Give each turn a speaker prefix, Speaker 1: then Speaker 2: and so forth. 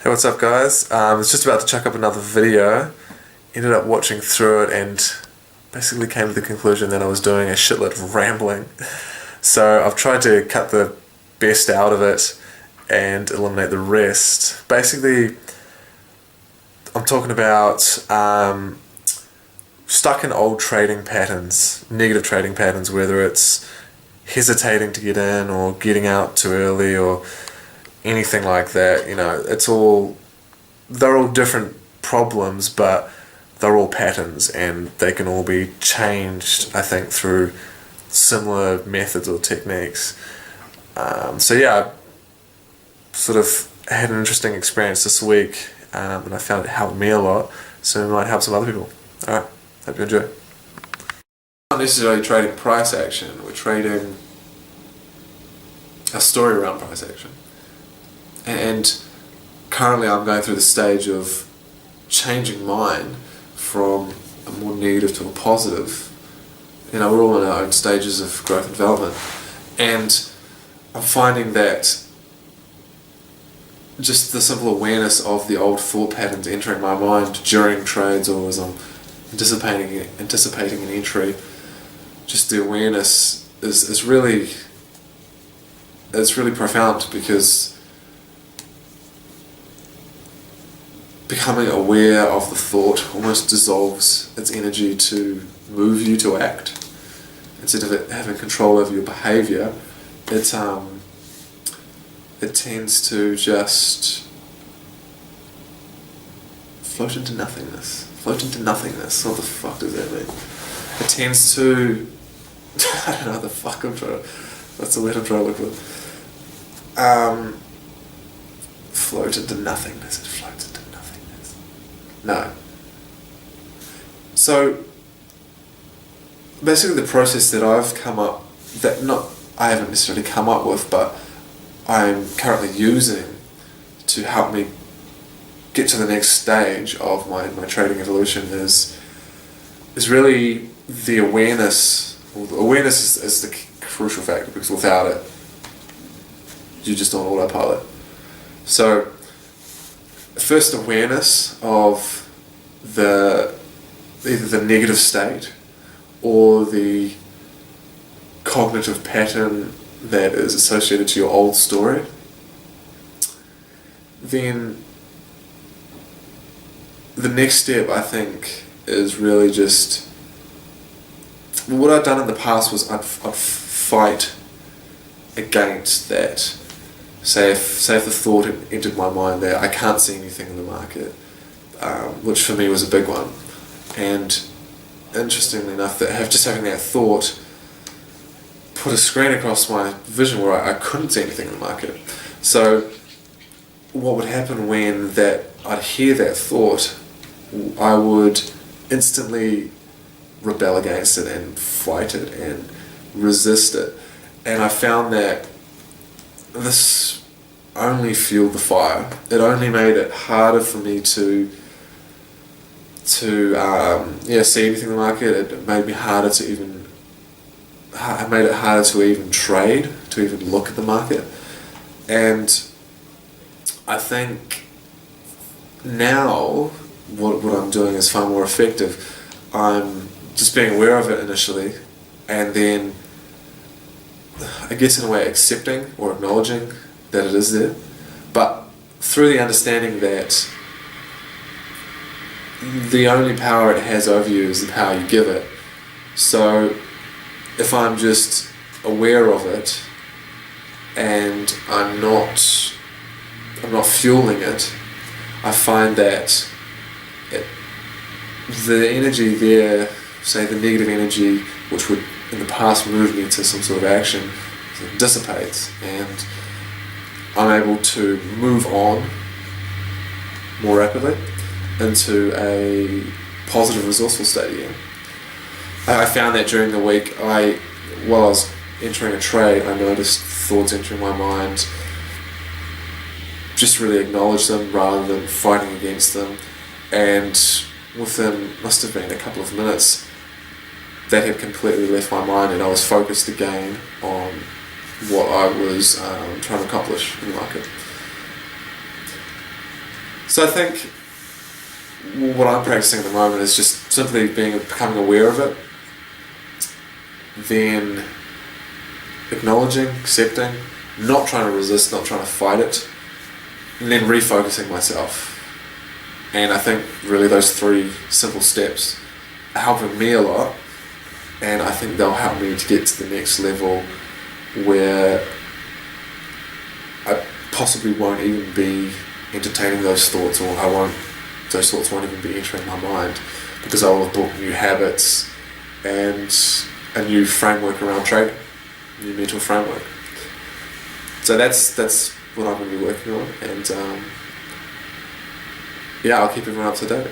Speaker 1: Hey, what's up, guys? I was just about to chuck up another video, ended up watching through it, and basically came to the conclusion that I was doing a shitload of rambling. So I've tried to cut the best out of it and eliminate the rest. Basically, I'm talking about stuck in old trading patterns, negative trading patterns, whether it's hesitating to get in or getting out too early or anything like that. You know, they're all different problems, but they're all patterns, and they can all be changed, I think, through similar methods or techniques. So yeah, I sort of had an interesting experience this week, and I found it helped me a lot, so it might help some other people. Alright, hope you enjoy. Not necessarily trading price action, we're trading a story around price action. And currently I'm going through the stage of changing mine from a more negative to a positive. You know, we're all in our own stages of growth and development. And I'm finding that just the simple awareness of the old thought patterns entering my mind during trades or as I'm anticipating an entry, just the awareness is really profound, because becoming aware of the thought almost dissolves its energy to move you to act. Instead of it having control over your behaviour, it tends to just float into nothingness. What the fuck does that mean? It tends to I don't know what the fuck that's the word I'm trying to look for. Float into nothingness. It floats into nothingness. No. So basically the process that I've come up, I haven't necessarily come up with, but I'm currently using to help me get to the next stage of my trading evolution is really the awareness. Well, the awareness is the crucial factor, because without it, you're just on autopilot. So, first awareness of either the negative state or the cognitive pattern that is associated to your old story. Then the next step, I think, is really just, what I'd done in the past was I'd fight against that. Say if the thought had entered my mind that I can't see anything in the market, which for me was a big one. And interestingly enough, having that thought put a screen across my vision where I couldn't see anything in the market. So what would happen when I'd hear that thought, I would instantly rebel against it and fight it and resist it. And I found that this only fueled the fire. It only made it harder for me to see anything in the market. It made it harder to even trade, to even look at the market. And I think now what I'm doing is far more effective. I'm just being aware of it initially, and then I guess in a way accepting or acknowledging that it is there, but through the understanding that the only power it has over you is the power you give it. So if I'm just aware of it and I'm not fueling it, I find that the energy there, say the negative energy, which would in the past move me to some sort of action, dissipates, and I'm able to move on more rapidly into a positive, resourceful state again. I found that during the week, while I was entering a trade, I noticed thoughts entering my mind, just really acknowledge them rather than fighting against them, and within, must have been a couple of minutes, that had completely left my mind, and I was focused again on what I was trying to accomplish in the market. So I think what I'm practicing at the moment is just simply becoming aware of it, then acknowledging, accepting, not trying to resist, not trying to fight it, and then refocusing myself. And I think really those 3 simple steps are helping me a lot, and I think they'll help me to get to the next level where I possibly won't even be entertaining those thoughts, or those thoughts won't even be entering my mind, because I will have built new habits and a new framework around trading, new mental framework. So that's what I'm going to be working on, and I'll keep everyone up to date.